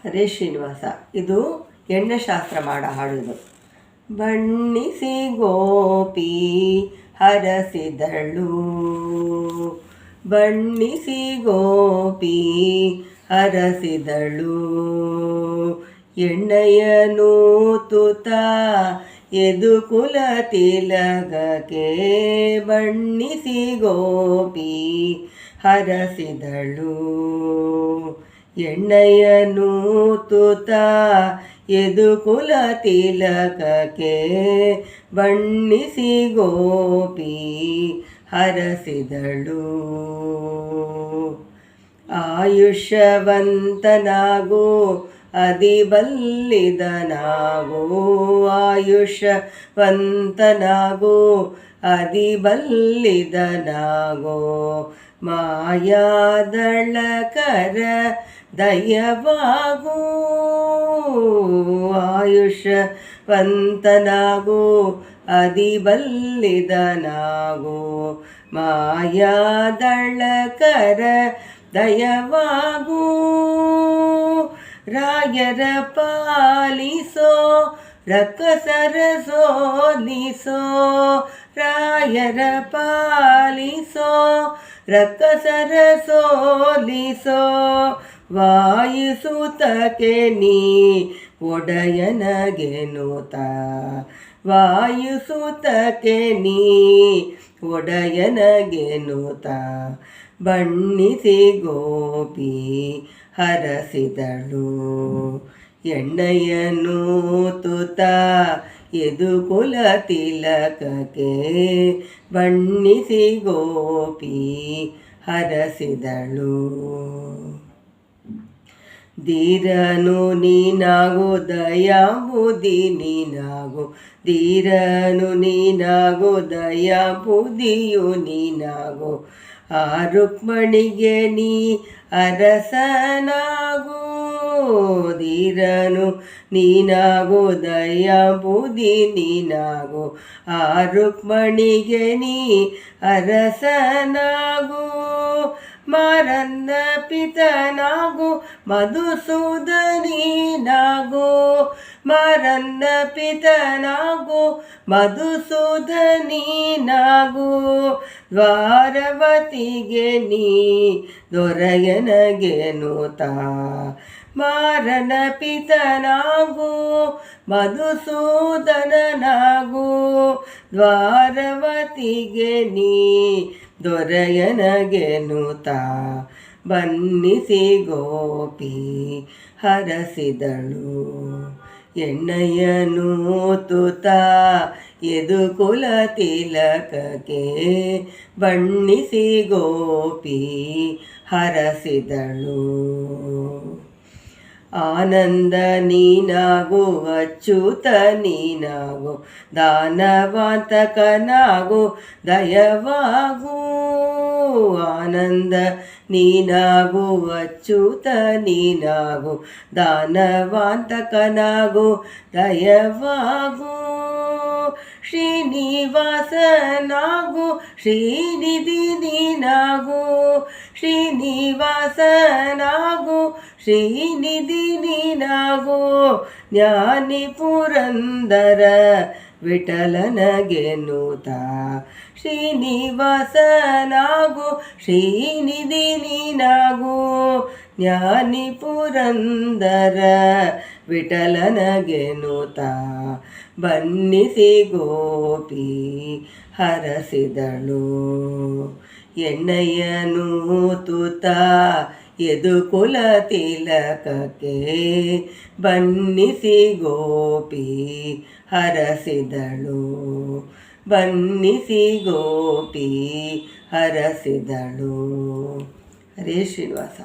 ಹರೇ ಶ್ರೀನಿವಾಸ. ಇದು ಎಣ್ಣೆ ಶಾಸ್ತ್ರ ಮಾಡೋ ಹಾಡು. ಬಣ್ಣಿಸಿ ಗೋಪಿ ಹರಸಿದಳು, ಬಣ್ಣಿಸಿ ಗೋಪಿ ಹರಸಿದಳು, ಎಣ್ಣೆಯನು ತುತ ಯದುಕುಲ ತಿಲಕಕ್ಕೆ ಬಣ್ಣಿಸಿ ಗೋಪಿ ಹರಸಿದಳು, ಎಣ್ಣೆಯನು ತುತ ಯದುಕುಲ ತಿಲಕಕ್ಕೆ ಬಣ್ಣಿಸಿ ಗೋಪಿ ಹರಸಿದಳು. ಆಯುಷ್ಯವಂತನಾಗು ಅದಿಬಲ್ಲಿದನಾಗು, ಆಯುಷ್ಯವಂತನಾಗು ಅದಿಬಲ್ಲಿದನಾಗೋ, ಮಾಯಾದಳಕರ ದಯವಾಗು, ಆಯುಷ್ಯವಂತನಾಗು ಅದಿಬಲ್ಲಿದನಾಗು, ಮಾಯಾದಳಕರ ದಯವಾಗು, ರಾಯರ ಪಾಲಿಸೋ ರಕ್ಕಸರ ಸೋಲಿಸೋ, ರಾಯರ ಪಾಲಿಸೋ ರಕ್ಕಸರ ಸೋಲಿಸೋ, ವಾಯುಸುತಕ್ಕೆ ನೀ ಒಡೆಯನಗೆನುತ, ವಾಯುಸುತಕ್ಕೆ ನೀ ಒಡೆಯನಗೆನುತ, ಬಣ್ಣಿಸಿ ಗೋಪಿ ಹರಸಿದಳು, ಎಣ್ಣೆಯನು ತುತ ಯದುಕುಲ ತಿಲಕಕ್ಕೆ ಬಣ್ಣಿಸಿ ಗೋಪಿ ಹರಸಿದಳು. ಧೀರನು ನೀನಾಗು ದಯಾಬುದ್ಧಿ ನೀನಾಗು, ಧೀರನು ನೀನಾಗು ದಯಾಬುದ್ಧಿಯು ನೀನಾಗು, ಆ ರುಕ್ಮಣಿಗೆ ನೀ ಅರಸನಾಗು, ಧೀರನು ನೀನಾಗು ದಯಾಬುದ್ಧಿ ನೀನಾಗು, ಆ ರುಕ್ಮಣಿಗೆ ನೀ ಅರಸನಾಗು, ಮಾರನ್ನ ಪಿತನಾಗು ಮಧುಸೂದನೀನಾಗು, ಮಾರನ್ನ ಪಿತನಾಗು ಮಧುಸೂದನೀನಾಗು, ದ್ವಾರವತಿಗೆ ನೀ ದೊರೆಯನಗೆನುತ, ಮಾರನ ಪಿತನಾಗು ಮಧುಸೂದನನಾಗು, ದ್ವಾರವತಿಗೆ ನೀ ದೊರೆಯನಗೆನುತ, ಬಣ್ಣಿಸಿ ಗೋಪಿ ಹರಸಿದಳು, ಎಣ್ಣೆಯನು ತುತ ಯದುಕುಲ ತಿಲಕಕ್ಕೆ ಬಣ್ಣಿಸಿ ಗೋಪಿ ಹರಸಿದಳು. ಆನಂದ ನೀನಾಗು ಅಚ್ಯುತ ನೀನಾಗು, ದಾನವಾಂತಕನಾಗು ದಯವಾಗು, ಆನಂದ ನೀನಾಗು ಅಚ್ಯುತ ನೀನಾಗು, ದಾನವಾಂತಕನಾಗು ದಯವಾಗು, ಶ್ರೀನಿವಾಸನಾಗು ಶ್ರೀನಿಧಿ ನೀನಾಗು, ಶ್ರೀನಿವಾಸನಾಗು ಶ್ರೀನಿಧಿ ನೀನಾಗು, ಜ್ಞಾನಿ ಪುರಂದರ ವಿಠಲನಗೆನುತ, ಶ್ರೀನಿವಾಸನಾಗು ಶ್ರೀನಿಧಿ ನೀನಾಗು, ಜ್ಞಾನಿ ಪುರಂದರ ವಿಠಲನಗೆನುತ, ಬಣ್ಣಿಸಿ ಗೋಪಿ ಹರಸಿದಳು, ಎಣ್ಣೆಯನು ತುತ ಯದುಕುಲ ತಿಲಕಕ್ಕೆ ಬಣ್ಣಿಸಿ ಗೋಪಿ ಹರಸಿದಳು, ಬಣ್ಣಿಸಿ ಗೋಪಿ ಹರಸಿದಳು. ಹರೇ ಶ್ರೀನಿವಾಸ.